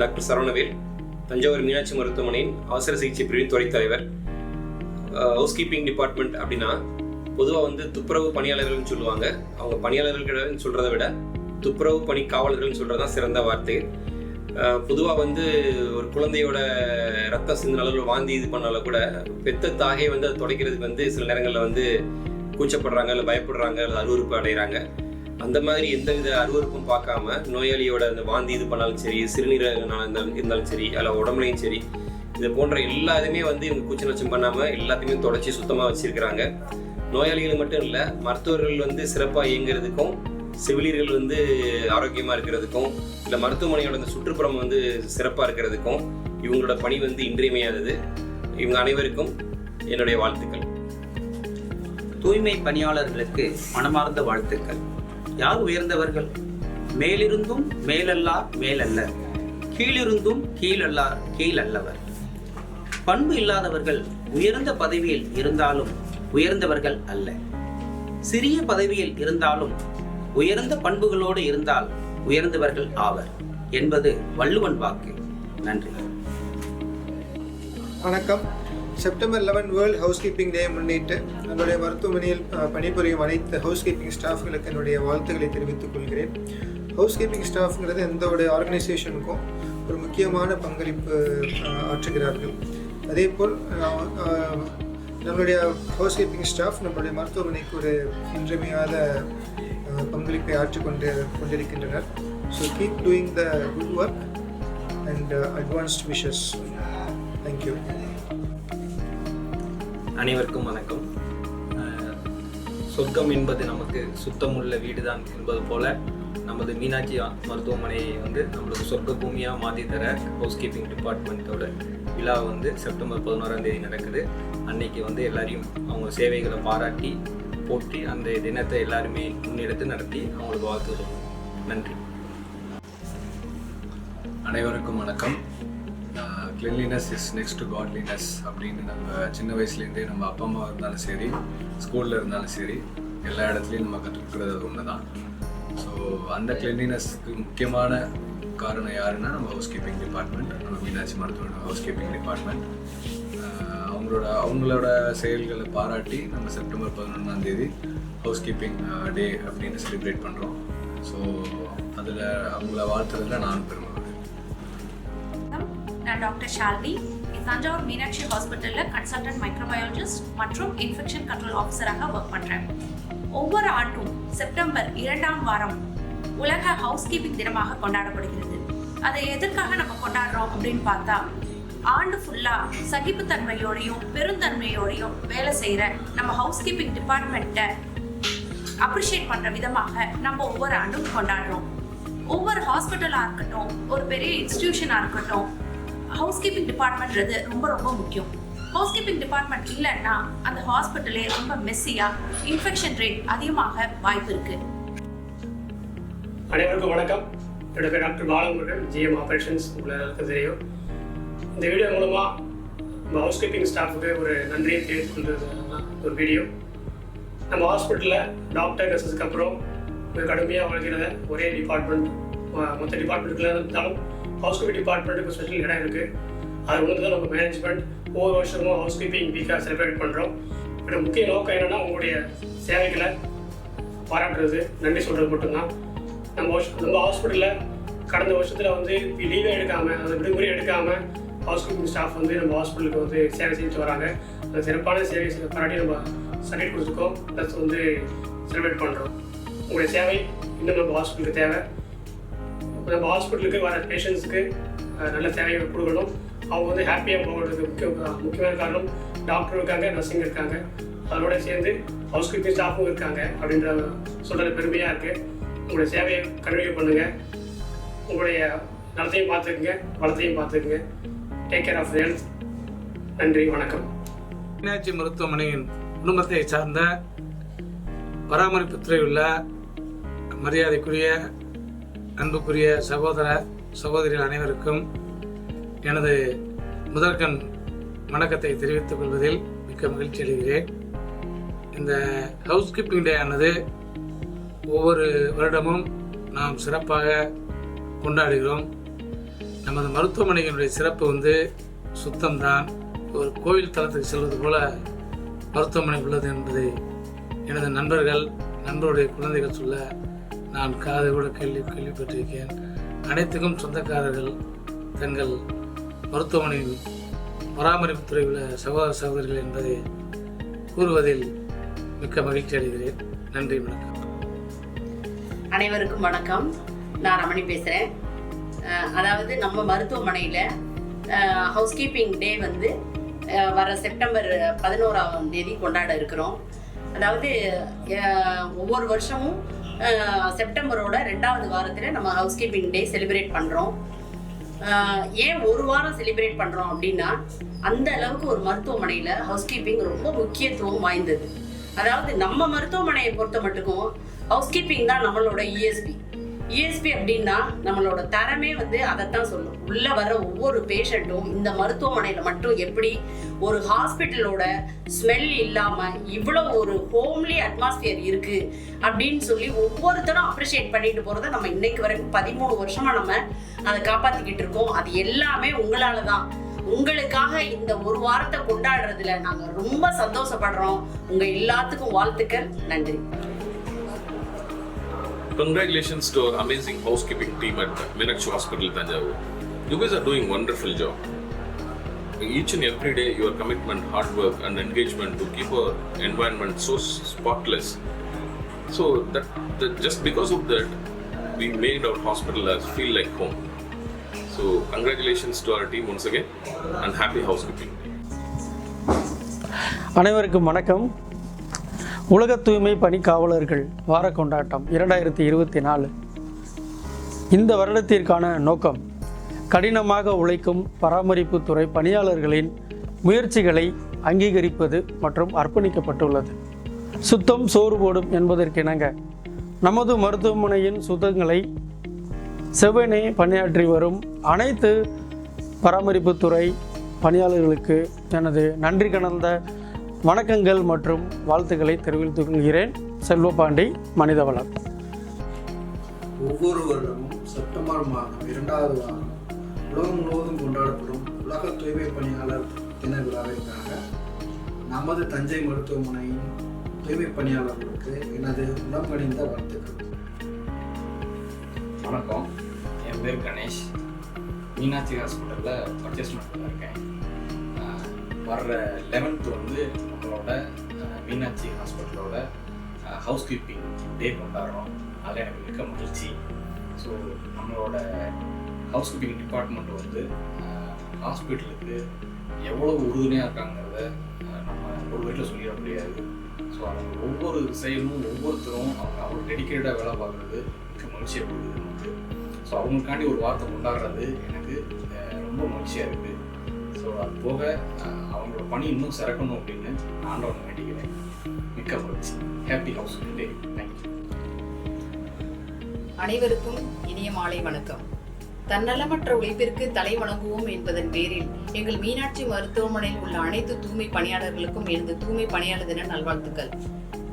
Doctor Saravanavel, Thanjavur Meenakshi மருத்துவமனையின் அவசர சிகிச்சை பிரிவின் துறைத் தலைவர். ஹவுஸ் கீப்பிங் டிபார்ட்மெண்ட் அப்படின்னா பொதுவாக துப்புரவு பணியாளர்கள்னு சொல்லுவாங்க. அவங்க பணியாளர்கள் சொல்கிறத விட துப்புரவு பணி காவலர்கள்னு சொல்கிறது தான் சிறந்த வார்த்தை. பொதுவாக ஒரு குழந்தையோட ரத்தம் சிந்தின அளவில் வாந்தி இது பண்ணாலும் கூட பெத்த தாகை அதை துடைக்கிறதுக்கு சில நேரங்களில் கூச்சப்படுறாங்க, இல்லை பயப்படுறாங்க, இல்லை அருவருப்பு அடைகிறாங்க. அந்த மாதிரி எந்தவித அருவருப்பும் பார்க்காம நோயாளியோட அந்த வாந்தி இது பண்ணாலும் சரி, சிறுநீரகனால இருந்தாலும் சரி, அல்ல உடம்புலையும் சரி, இது போன்ற எல்லாத்தையுமே இவங்க கூச்ச நச்சம் பண்ணாமல் எல்லாத்தையுமே தொடச்சி சுத்தமாக வச்சிருக்கிறாங்க. நோயாளிகள் மட்டும் இல்லை, மருத்துவர்கள் சிறப்பாக இயங்குறதுக்கும், செவிலியர்கள் ஆரோக்கியமாக இருக்கிறதுக்கும், இல்லை மருத்துவமனையோட அந்த சுற்றுப்புறம் சிறப்பாக இருக்கிறதுக்கும் இவங்களோட பணி இன்றியமையாதது. இவங்க அனைவருக்கும் என்னுடைய வாழ்த்துக்கள். தூய்மை பணியாளர்களுக்கு மனமார்ந்த வாழ்த்துக்கள். யார் உயர்ந்தவர்கள்? மேலிருந்தும் மேலல்லார் மேலல்ல, கீழிருந்தும் கீழல்லார் கீழல்லவர். பண்பு இல்லாதவர்கள் உயர்ந்த பதவியில் இருந்தாலும் உயர்ந்தவர்கள் அல்ல. சிறிய பதவியில் இருந்தாலும் உயர்ந்த பண்புகளோடு இருந்தால் உயர்ந்தவர்கள் ஆவர் என்பது வள்ளுவன் வாக்கு. நன்றி. வணக்கம். செப்டம்பர் 11 வேர்ல்ட் ஹவுஸ் கீப்பிங் டே முன்னிட்டு என்னுடைய மருத்துவமனையில் பணிபுரியும் அனைத்து ஹவுஸ் கீப்பிங் ஸ்டாஃப்களுக்கு என்னுடைய வாழ்த்துக்களை தெரிவித்துக் கொள்கிறேன். ஹவுஸ் கீப்பிங் ஸ்டாஃப்ங்கிறது எந்த ஒரு ஆர்கனைசேஷனுக்கும் ஒரு முக்கியமான பங்களிப்பு ஆற்றுகிறார்கள். அதேபோல் நம்மளுடைய ஹவுஸ் கீப்பிங் ஸ்டாஃப் நம்மளுடைய மருத்துவமனைக்கு ஒரு இன்றியமையாத பங்களிப்பை கொண்டிருக்கின்றனர். So keep doing the good work and advanced wishes. Thank you. அனைவருக்கும் வணக்கம். சொர்க்கம் என்பது நமக்கு சுத்தமுள்ள வீடுதான் என்பது போல நமது மீனாட்சி மருத்துவமனையை நம்மளுக்கு சொர்க்க பூமியாக மாற்றி தர ஹவுஸ் கீப்பிங் டிபார்ட்மெண்ட்டோட விழா செப்டம்பர் 11 நடக்குது. அன்னைக்கு எல்லாரையும் அவங்க சேவைகளை பாராட்டி போற்றி அந்த தினத்தை எல்லாருமே முன்னெடுத்து நடத்தி அவங்களுக்கு வாழ்த்துகிறோம். நன்றி. அனைவருக்கும் வணக்கம். Cleanliness is next to godliness அப்படின்னு நம்ம சின்ன வயசுலேருந்தே நம்ம அப்பா அம்மா இருந்தாலும் சரி, ஸ்கூலில் இருந்தாலும் சரி, எல்லா இடத்துலையும் நம்ம கற்றுக் கொடுக்குறது அது ஒன்று தான். ஸோ அந்த கிளீன்லினஸ்க்கு முக்கியமான காரணம் யாருன்னா நம்ம ஹவுஸ் கீப்பிங் டிபார்ட்மெண்ட், நம்ம மீனாட்சி மருத்துவமனை ஹவுஸ் கீப்பிங் டிபார்ட்மெண்ட். அவங்களோட செயல்களை பாராட்டி நம்ம செப்டம்பர் 11 ஹவுஸ் கீப்பிங் டே அப்படின்னு செலிப்ரேட் பண்ணுறோம். ஸோ அதில் அவங்கள வாழ்த்துறதுல நானும் பெருமைப்படுறேன். நான் டாக்டர் ஷாலினி, தஞ்சாவூர் மீனாட்சி ஹாஸ்பிட்டலில் கன்சல்டன்ட் மைக்ரோபயாலஜிஸ்ட் மற்றும் இன்ஃபெக்ஷன் கண்ட்ரோல் ஆஃபீஸராக ஒர்க் பண்ணுறேன். ஒவ்வொரு ஆண்டும் செப்டம்பர் 2ஆம் வாரம் உலக ஹவுஸ் கீப்பிங் தினமாக கொண்டாடப்படுகிறது. அதை எதற்காக நம்ம கொண்டாடுறோம் அப்படின்னு பார்த்தா, ஆண்டு ஃபுல்லாக சகிப்புத்தன்மையோடையும் பெருந்தன்மையோடையும் வேலை செய்கிற நம்ம ஹவுஸ் கீப்பிங் டிபார்ட்மெண்ட்டை அப்ரிஷியேட் பண்ணுற விதமாக நம்ம ஒவ்வொரு ஆண்டும் கொண்டாடுறோம். ஒவ்வொரு ஹாஸ்பிட்டலாக இருக்கட்டும், ஒரு பெரிய இன்ஸ்டிடியூஷனாக இருக்கட்டும், ஹவுஸ் கீப்பிங் டிபார்ட்மெண்ட்றது ரொம்ப ரொம்ப முக்கியம். ஹவுஸ் கீப்பிங் டிபார்ட்மெண்ட் இல்லைன்னா அந்த ஹாஸ்பிட்டலே ரொம்ப மெஸ்ஸியாக இன்ஃபெக்ஷன் ரேட் அதிகமாக வாய்ப்பு இருக்குது. அனைவருக்கும் வணக்கம். என்னோட பேர் டாக்டர் பாலமுருகன், ஜிஎம் ஆப்ரேஷன்ஸ். உங்களுக்கு தெரியும். இந்த வீடியோ மூலமாக நம்ம ஹவுஸ் கீப்பிங் ஸ்டாஃபுக்கு ஒரு நன்றியை தெரிவித்துக் கொள்வது ஒரு வீடியோ. நம்ம ஹாஸ்பிட்டலில் டாக்டர் நர்ஸஸ்க்கு அப்புறம் கடுமையாக வளர்கிறத ஒரே டிபார்ட்மெண்ட், மற்ற டிபார்ட்மெண்ட்டுக்குள்ள இருந்தாலும் ஹவுஸ் கீப்பிங் டிபார்ட்மெண்ட்டுக்கு ஸ்பெஷல் இடம் இருக்குது. அது ஒன்று தான் நம்ம மேனேஜ்மெண்ட் ஒவ்வொரு வருஷமும் ஹவுஸ் கீப்பிங் வீக்காக செலிப்ரேட் பண்ணுறோம். இதோட முக்கிய நோக்கம் என்னென்னா உங்களுடைய சேவைகளை பாராட்டுறது, நன்றி சொல்கிறது மட்டும்தான். நம்ம ஹாஸ்பிட்டலில் கடந்த வருஷத்தில் லீவே எடுக்காமல், அந்த விடுமுறை எடுக்காமல் ஹவுஸ் கீப்பிங் ஸ்டாஃப் நம்ம ஹாஸ்பிட்டலுக்கு சேவை செஞ்சுட்டு வராங்க. அந்த சிறப்பான சேவை பாராட்டி நம்ம சர்டிஃபிகேட் கொடுத்துருக்கோம், ப்ளஸ் செலிப்ரேட் பண்ணுறோம். உங்களுடைய சேவை இன்னும் நம்ம ஹாஸ்பிட்டலுக்கு தேவை. நம்ம ஹாஸ்பிட்டலுக்கு வர பேஷண்ட்ஸுக்கு நல்ல சேவையை கொடுக்கணும். அவங்க ஹாப்பியாக போகிறதுக்கு முக்கியமான காரணம் டாக்டர் இருக்காங்க, நர்சிங் இருக்காங்க, அதோட சேர்ந்து ஹவுஸ் கீப்பிங் ஸ்டாஃபும் இருக்காங்க அப்படின்ற சொல்கிறது பெருமையாக இருக்குது. உங்களுடைய சேவையை கன்டினியூ பண்ணுங்கள். உங்களுடைய நலத்தையும் பார்த்துக்குங்க, வளத்தையும் பார்த்துக்குங்க. Take care of health. நன்றி, வணக்கம். மீனாட்சி மருத்துவமனையின் குடும்பத்தை சார்ந்த பராமரிப்புத்துறை உள்ள மரியாதைக்குரிய அன்புக்குரிய சகோதர சகோதரிகள் அனைவருக்கும் எனது முதற்கண் வணக்கத்தை தெரிவித்துக் கொள்வதில் மிக்க மகிழ்ச்சி அடைகிறேன். இந்த ஹவுஸ் கீப்பிங் டே ஆனது ஒவ்வொரு வருடமும் நாம் சிறப்பாக கொண்டாடுகிறோம். நமது மருத்துவமனையினுடைய சிறப்பு வந்து சுத்தம்தான். ஒரு கோவில் தளத்துக்கு செல்வது போல மருத்துவமனை உள்ளது என்பதை எனது நண்பருடைய குழந்தைகள் சொல்ல நான் காது கூட கேள்விப்பட்டிருக்கேன். அனைத்துக்கும் சொந்தக்காரர்கள் தங்கள் மருத்துவமனையின் பராமரிப்புத்துறை உள்ள சகோதர சகோதரிகள் என்பதை கூறுவதில் மிக்க மகிழ்ச்சி அடைகிறேன். நன்றி, வணக்கம். அனைவருக்கும் வணக்கம். நான் ரமணி பேசுகிறேன். அதாவது நம்ம மருத்துவமனையில் ஹவுஸ்கீப்பிங் டே வந்து வர செப்டம்பர் 11ஆம் தேதி கொண்டாட இருக்கிறோம். அதாவது ஒவ்வொரு வருஷமும் செப்டம்பரோட 2வது வாரத்தில் நம்ம ஹவுஸ்கீப்பிங் டே செலிப்ரேட் பண்ணுறோம். ஏன் ஒரு வாரம் செலிப்ரேட் பண்ணுறோம் அப்படின்னா, அந்த அளவுக்கு ஒரு மருத்துவமனையில் ஹவுஸ்கீப்பிங் ரொம்ப முக்கியத்துவம் வாய்ந்தது. அதாவது நம்ம மருத்துவமனையை பொறுத்த மட்டுக்கும் ஹவுஸ்கீப்பிங் தான் நம்மளோட இஎஸ்பி அப்படின்னா நம்மளோட தரமே வந்து அதைத்தான் சொல்லும். உள்ள வர ஒவ்வொரு பேஷண்ட்டும் இந்த மருத்துவமனையில மட்டும் எப்படி ஒரு ஹாஸ்பிட்டலோட ஸ்மெல் இல்லாம இவ்வளவு ஒரு ஹோம்லி அட்மாஸ்பியர் இருக்கு அப்படின்னு சொல்லி ஒவ்வொருத்தரும் அப்ரிஷியேட் பண்ணிட்டு போறதை நம்ம இன்னைக்கு வரைக்கும் 13 வருஷமா நம்ம அதை காப்பாத்திக்கிட்டு இருக்கோம். அது எல்லாமே உங்களாலதான். உங்களுக்காக இந்த ஒரு வாரத்தை கொண்டாடுறதுல நாங்க ரொம்ப சந்தோஷப்படுறோம். உங்க எல்லாத்துக்கும் வாழ்த்துக்கள். நன்றி. Congratulations to our amazing housekeeping team at Meenakshi Hospital, Thanjavur. You guys are doing wonderful job. Each and every day, your commitment, hard work, and engagement to keep our environment so spotless. So that just because of that, we made our hospital as feel like home. So congratulations to our team once again, and happy housekeeping. அனைவருக்கும் வணக்கம். உலக தூய்மை பணி காவலர்கள் வார கொண்டாட்டம் 2024. இந்த வருடத்திற்கான நோக்கம் கடினமாக உழைக்கும் பராமரிப்பு துறை பணியாளர்களின் முயற்சிகளை அங்கீகரிப்பது மற்றும் அர்ப்பணிக்கப்பட்டுள்ளது. சுத்தம் சோறு போடும் என்பதற்கிணங்க நமது மருத்துவமனையின் சுத்தங்களை செவ்வனே பணியாற்றி வரும் அனைத்து பராமரிப்புத்துறை பணியாளர்களுக்கு எனது நன்றி கலந்த வணக்கங்கள் மற்றும் வாழ்த்துக்களை தெரிவித்துக் கொள்கிறேன். செல்வபாண்டி, மனிதவளம். ஒவ்வொரு வருடமும் செப்டம்பர் மாதம் 2வது வாரம் உலகம் முழுவதும் கொண்டாடப்படும் உலக தூய்மை பணியாளர் தின விழாவிற்காக நமது தஞ்சை மருத்துவமனையின் தூய்மை பணியாளர்களுக்கு எனது உடம்பணிந்த வாழ்த்துக்கள். வணக்கம், என் பேர் கணேஷ். மீனாட்சி ஹாஸ்பிட்டலில் பர்ச்சேஸ்மெண்ட்டில் இருக்கேன். வர்ற 11th வந்து நம்மளோட மீனாட்சி ஹாஸ்பிட்டலோட ஹவுஸ்கீப்பிங் டே கொண்டாடுறோம். அதில் எனக்கு மிக்க மகிழ்ச்சி. ஸோ நம்மளோட ஹவுஸ்கீப்பிங் டிபார்ட்மெண்ட் வந்து ஹாஸ்பிட்டலுக்கு எவ்வளோ உறுதுணையாக இருக்காங்கிறத நம்ம ஒரு வீட்டில் சொல்லிட முடியாது. ஸோ அவங்க ஒவ்வொரு செயலும் ஒவ்வொருத்தரும் அவங்க அவ்வளோ டெடிக்கேட்டாக வேலை பார்க்குறது மிக மகிழ்ச்சியாக கொடுக்குது நமக்கு. ஸோ அவங்களுக்காண்டி ஒரு வார்த்தை கொண்டாடுறது எனக்கு ரொம்ப மகிழ்ச்சியாக இருக்குது. ஸோ அது போக அவங்களோட பணி இன்னும் சிறக்கணும் அப்படின்னு ஆண்டவனை வேண்டிக்கிறேன். மிக்க மகிழ்ச்சி. ஹாப்பி ஹவுஸ்கீப்பிங் டே. தேங்க்யூ. அனைவருக்கும் இனிய மாலை வணக்கம். தன்னலமற்ற உழைப்பிற்கு தலை வணங்குவோம் என்பதன் பேரில் எங்கள் மீனாட்சி மருத்துவமனையில் உள்ள அனைத்து தூய்மை பணியாளர்களுக்கும் எனது தூய்மை பணியாளர் தின நல்வாழ்த்துக்கள்.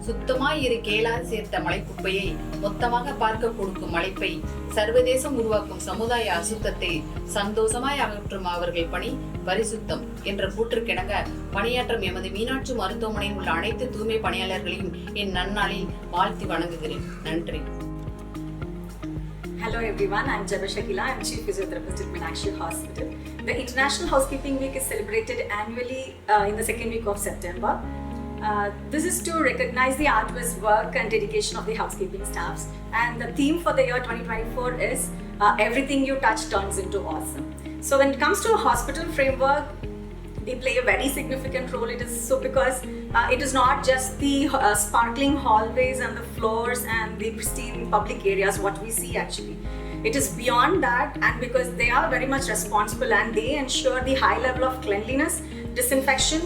சுத்தமாய் இரு கேளாது சேர்த்த மலைக்குப்பையை மொத்தமாக பார்க்க கொடுக்கும் மலைப்பை சர்வதேசம் உருவாக்கும் சமுதாய அசுத்தத்தை சந்தோஷமாய் அகற்றும் அவர்கள் பணி பரிசுத்தம் என்ற கூற்றுக்கிணங்க பணியாற்றும் எமது மீனாட்சி மருத்துவமனையில் உள்ள அனைத்து தூய்மை பணியாளர்களையும் என் நன்னாளில் வாழ்த்தி வணங்குகிறேன். நன்றி. Hello everyone, I'm Jabba Shakila. I'm Chief Physiotherapist at Meenakshi Hospital. The International Housekeeping Week is celebrated annually in the 2nd week of September. This is to recognize the arduous work and dedication of the housekeeping staffs. And the theme for the year 2024 is everything you touch turns into awesome. So when it comes to a hospital framework, they play a very significant role. It is so because it is not just the sparkling hallways and the floors and the pristine public areas what we see actually. It is beyond that, and because they are very much responsible and they ensure the high level of cleanliness, disinfection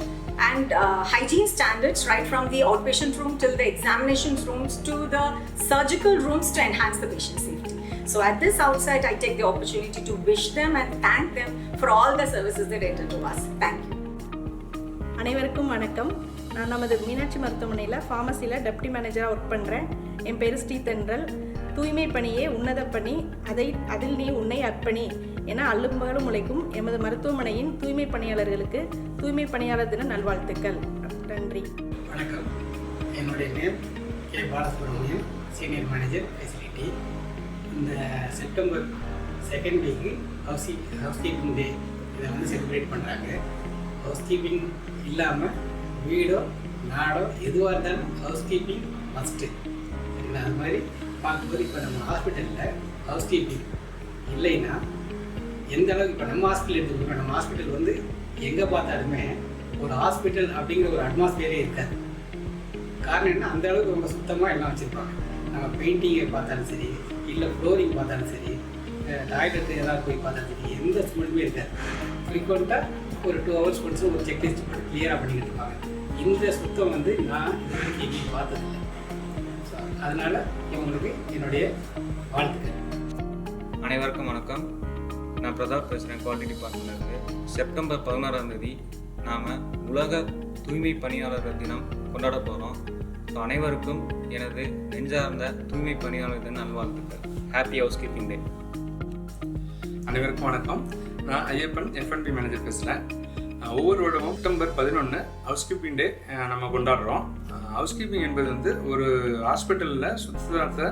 and hygiene standards right from the outpatient room till the examination rooms to the surgical rooms to enhance the patient safety. So at this outset, I take the opportunity to wish them and thank them for all the services they render to us. Thank you. அனைவருக்கும் வணக்கம். நான் நமது மீனாட்சி மருத்துவமனையில் ஃபார்மசியில் deputy மேனேஜராக work பண்ணுறேன். என் பேர் ஸ்ரீதென்றல். தூய்மை பணியே உன்னத பணி, அதில் நீ உன்னை அர்ப்பணி என அல்லும் உழைக்கும் எமது மருத்துவமனையின் தூய்மை பணியாளர்களுக்கு தூய்மை பணியாளர் தின நல்வாழ்த்துக்கள். நன்றி. வணக்கம். என்னுடைய name K Balasubramaniam, senior manager facility. இந்த செப்டம்பர் 2nd வீக்கு ஹவுஸ்கீப்பிங் டே இதை வந்து செலிப்ரேட் பண்ணுறாங்க. ஹவுஸ்கீப்பிங் இல்லாமல் வீடோ நாடோ எதுவாக இருந்தாலும் ஹவுஸ்கீப்பிங் மஸ்ட்டு. சரிங்களா? அது மாதிரி பார்க்கும்போது இப்போ நம்ம ஹாஸ்பிட்டலில் ஹவுஸ்கீப்பிங் இல்லைன்னா எந்த அளவுக்கு இப்போ நம்ம ஹாஸ்பிட்டல் எடுத்துக்கோங்க. நம்ம ஹாஸ்பிட்டல் வந்து எங்கே பார்த்தாலுமே ஒரு ஹாஸ்பிட்டல் அப்படிங்கிற ஒரு அட்மாஸ்பியரே இருக்காது. காரணம் என்ன, அந்த அளவுக்கு ரொம்ப சுத்தமாக எல்லாம் வச்சுருப்பாங்க. நம்ம பெயிண்டிங்கை பார்த்தாலும் சரி, இல்லை ஃப்ளோரிங் பார்த்தாலும் சரி, டாய்லெட்டு ஏதாவது போய் பார்த்தாலும் சரி, எந்த ஸ்மெல்லுமே இருக்காது. ஃப்ரீக்வெண்ட்டாக ஒரு 2 hours ஒன்ஸ் ஒரு செக்லிஸ்ட் போட்டு கிளியராக பண்ணிக்கிட்டு இருப்பாங்க. இந்த சுத்தம் வந்து நான் இதுவரைக்கும் எங்கேயும் பார்த்ததில்லை. ஸோ அதனால் இவங்களுக்கு என்னுடைய வாழ்த்துக்கள். அனைவருக்கும் வணக்கம். நான் பிரதாப் பேசுகிறேன், குவாலிட்டி டிபார்ட்மெண்ட்லேருந்து. செப்டம்பர் 16ஆம் தேதி நாம் உலக தூய்மை பணியாளர்கள் தினம் கொண்டாட போகிறோம். ஸோ அனைவருக்கும் எனது நெஞ்சார்ந்த தூய்மை பணியாளர் தின நல்வாழ்த்துக்கள். ஹாப்பி ஹவுஸ் கீப்பிங் டே. அனைவருக்கும் வணக்கம். நான் ஐயப்பன், F&B மேனேஜர் பேசுகிறேன். ஒவ்வொரு வருடமும் செப்டம்பர் 11 ஹவுஸ் கீப்பிங் டே நம்ம கொண்டாடுறோம். ஹவுஸ் கீப்பிங் என்பது வந்து ஒரு ஹாஸ்பிட்டலில் சுத்தத்தை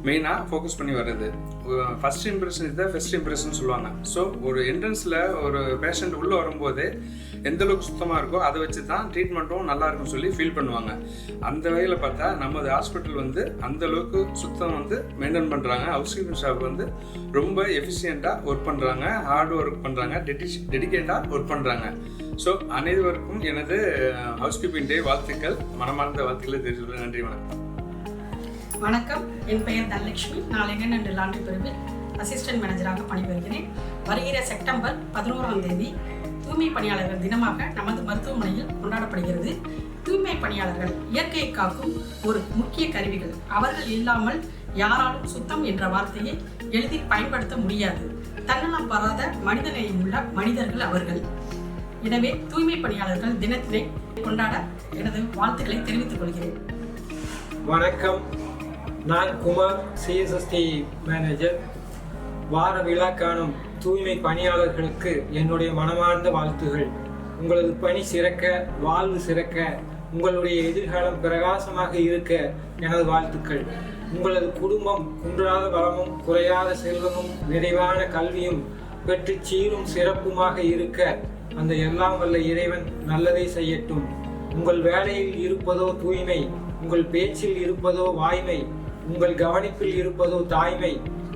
மெயினாக ஃபோக்கஸ் பண்ணி வர்றது. ஃபஸ்ட் இம்ப்ரெஷன் இதுதான் ஃபஸ்ட் இம்ப்ரெஷன் சொல்லுவாங்க. ஸோ ஒரு என்ட்ரன்ஸில் ஒரு பேஷண்ட் உள்ளே வரும்போதே எந்தளவுக்கு சுத்தமாக இருக்கோ அதை வச்சு தான் ட்ரீட்மெண்ட்டும் நல்லா இருக்குன்னு சொல்லி ஃபீல் பண்ணுவாங்க. அந்த வகையில் பார்த்தா நமது ஹாஸ்பிட்டல் வந்து அந்தளவுக்கு சுத்தம் வந்து மெயின்டைன் பண்ணுறாங்க. ஹவுஸ் கீப்பிங் ஸ்டாஃப் வந்து ரொம்ப எஃபிஷியண்ட்டாக ஒர்க் பண்ணுறாங்க, ஹார்ட் ஒர்க் பண்ணுறாங்க, டெடிகேட்டாக ஒர்க் பண்ணுறாங்க. ஸோ அனைவருக்கும் எனது ஹவுஸ் கீப்பிங் டே வாழ்த்துக்கள், மனமார்ந்த வாழ்த்துக்களை தெரிவித்துள்ளேன். நன்றி, வணக்கம். வணக்கம். என் பெயர் தனலட்சுமி. நான் லெகன் அண்ட் லாண்ட்ரி பிரிவில் அசிஸ்டன்ட் மேனேஜராக பணிபுரிகிறேன். வருகிற செப்டம்பர் 11ஆம் தேதி தூய்மை பணியாளர்கள் தினமாக நமது மருத்துவமனையில் கொண்டாடப்படுகிறது. தூய்மை பணியாளர்கள் இயற்கையை காக்கும் ஒரு முக்கிய கருவிகள். அவர்கள் இல்லாமல் யாராலும் சுத்தம் என்ற வார்த்தையை எளிதில் பயன்படுத்த முடியாது. தன்னலம் பெறாத மனிதநேயம் உள்ள மனிதர்கள் அவர்கள். எனவே தூய்மை பணியாளர்கள் தினத்தினை கொண்டாட எனது வாழ்த்துக்களை தெரிவித்துக் கொள்கிறேன். வணக்கம். நான் குமார், CSST மேனேஜர். வார விழா காணும் தூய்மை பணியாளர்களுக்கு என்னுடைய மனமார்ந்த வாழ்த்துகள். உங்களது பணி சிறக்க, வாழ்வு சிறக்க, உங்களுடைய எதிர்காலம் பிரகாசமாக இருக்க எனது வாழ்த்துக்கள். உங்களது குடும்பம் குன்றாத வளமும் குறையாத செல்வமும் நிறைவான கல்வியும் பெற்று சீரும் சிறப்புமாக இருக்க அந்த எல்லாம் வல்ல இறைவன் நல்லதை செய்யட்டும். உங்கள் வேலையில் இருப்பதோ தூய்மை, உங்கள் பேச்சில் இருப்பதோ வாய்மை, உங்கள் கவனிப்பில் இருப்பதோ தாய்மை,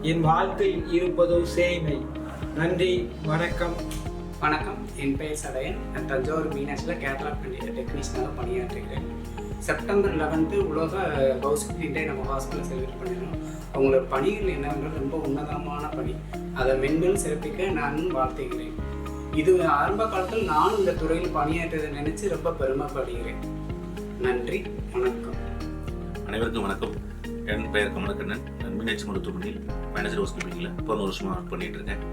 என் வாழ்த்தில் இருப்பதோ சேய்மை. நன்றி, வணக்கம். வணக்கம். என் பெயர் சடையன். நான் தஞ்சாவூர் மீனாட்சியில் கேட்லாக் டெக்னீஷியனாக பணியாற்றுகிறேன். செப்டம்பர் 11 உலக ஹவுஸ் கீப்பிங் டே நம்ம ஹாஸ்பிட்டலில் செலிப்ரேட் பண்ணிடுறோம். அவங்களோட பணிகள் என்னன்றது ரொம்ப உன்னதமான பணி. அதை மென்மேலும் சிறப்பிக்க நானும் வாழ்த்துகிறேன். இது ஆரம்ப காலத்தில் நானும் இந்த துறையில் பணியாற்றதை நினைச்சு ரொம்ப பெருமைப்படுகிறேன். நன்றி, வணக்கம். அனைவருக்கும் வணக்கம். என் பெயர் கமலக்கண்ணன். நான் மீனாட்சி மருத்துவமனையில் மேனேஜர் ஹவுஸ் கீப்பிங்கில் 11 வருஷமாக ஒர்க் பண்ணிட்டு இருக்கேன்.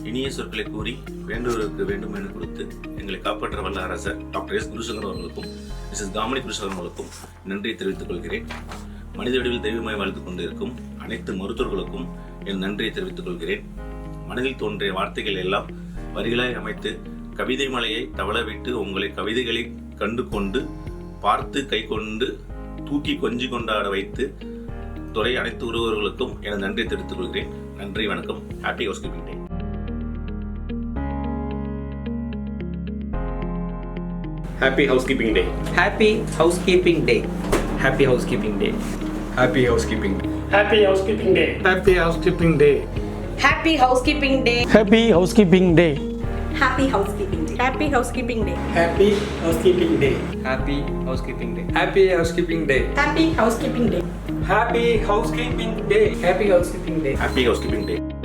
இனிய சொற்களை கூறி வேண்டுவதற்கு வேண்டும் என கொடுத்து எங்களை காப்பாற்ற வல்ல அரசர் டாக்டர் எஸ் குருசங்கர் அவர்களுக்கும் மிஸ்ஸஸ் காமினி குருசங்கர் அவர்களுக்கும் நன்றியை தெரிவித்துக் கொள்கிறேன். மனித வடிவில் தெய்வமாய் வாழ்த்து கொண்டிருக்கும் அனைத்து மருத்துவர்களுக்கும் என் நன்றியை தெரிவித்துக் கொள்கிறேன். மனதில் தோன்றிய வார்த்தைகள் எல்லாம் வரிகளாய் அமைத்து கவிதை மலையை தவளவிட்டு உங்களை கவிதைகளை கண்டு கொண்டு பார்த்து கை கொண்டு தூக்கி கொஞ்சி கொண்டாட வைத்து துறை அனைத்து உறவுகளுக்கும் எனது நன்றியை தெரிவித்துக் கொள்கிறேன். நன்றி, வணக்கம். Happy housekeeping day. Happy housekeeping day. Happy housekeeping day. Happy housekeeping day. Happy housekeeping. Happy housekeeping day. Happy housekeeping day. Happy housekeeping day. Happy housekeeping day. Happy housekeeping day. Happy housekeeping day. Happy housekeeping day. Happy housekeeping day. Happy housekeeping day. Happy housekeeping day. Happy housekeeping day. Happy housekeeping day. Happy housekeeping day.